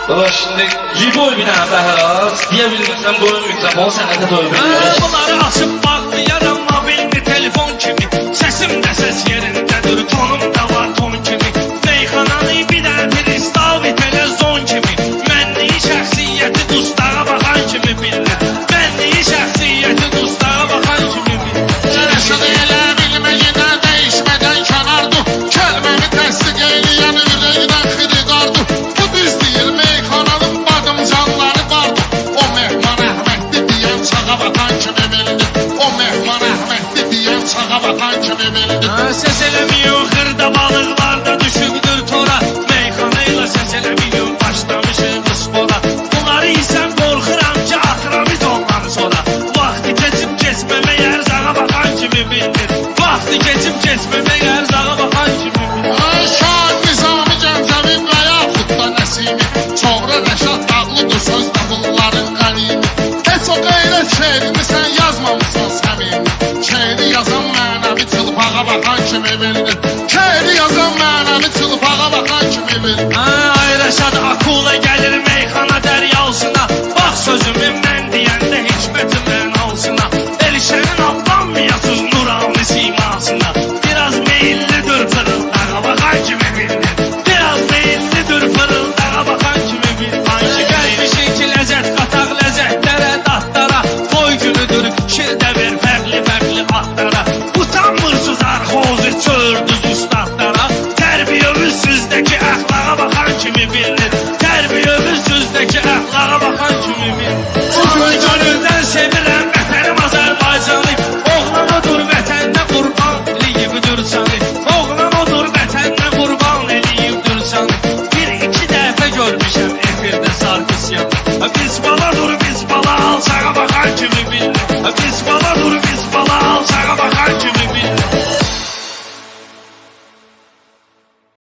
Baba şimdi Jiboy bir tane Behrat diyebilirsen bu mikrofon sənətə doyurur. Bunları açıp bağlayaram mobilli telefon kimi. Sesim de ses yerindedir, tonum da var ton kimi. Meyxananı bir de kristal bir televizyon kimi. Mənliyi şəxsiyyəti dustlara bakan kimi bilir. Mənliyi şəxsiyyəti dustlara bakan kimi bilir. Yaşadı elə bilməyinə değişmədən kənardır. Kəlməmi təsdiq eyləyən ürəkdən xiridardır. Bu düz deyir, meyxananın badımcanları vardır. O mehman Əhmədli deyən çağa batan kimi bildi. O mehman Əhmədli deyən çağa batan kimi bildi. Ses elemiyor, xırda balıqlar da düşübdür tora. Meyxanayla ses elemiyor, başlamışıq spora. Bunları isəm qorxuram ki, atıram biz onları sonra. Vaxtı keçib keçməmək ərzağa bakan kimi bildir. Vaxtı keçib keçməmək ərzağa bakan kimi bildir. Şad Nizami Gəncəvi və yaxud da Nəsimi. Çoğra Rəşad dağlıdır sözdə bunların qəlimi. Heç o qeyrət şeirini sən yazmamısan səmimi. Şeiri yazan mənəvi çılpağa bakan kimi bildi. Şeiri yazan mənəvi çılpağa bakan kimi bildi. Ay Rəşad akula gəlir meyxana dəryasına. Bax sözümü mən deyəndə hikmətimdən alsına. Elişənin ablanmayasız nurani simasına. Biraz meyillidir fırıldağa bakan kimi bilinir. Biraz meyillidir fırıldağa bakan kimi bilinir. Gəlmişik ki ləzzət qataq ləzzətlərə dadlara. Toy günüdür şirdə ver fərqli fərqli atlara. Utanmırsız arxozu çördüz ustadlara. Tərbiyəmiz sizdəki əxlağa bakan kimi bilinir. Tərbiyəmiz sizdəki əxlağa bakan kimi bilinir. Canı gönüldən sevirəm vətənim Azərbaycanı. Oğlan odur vətəndə qurban eləyibdir canı. Oğlan odur vətəndə qurban eləyibdir canı. Bir iki dəfə görmüşəm efirdə Sarkisyan. Biz baladır biz bala alçağa bakan kimi bilinir.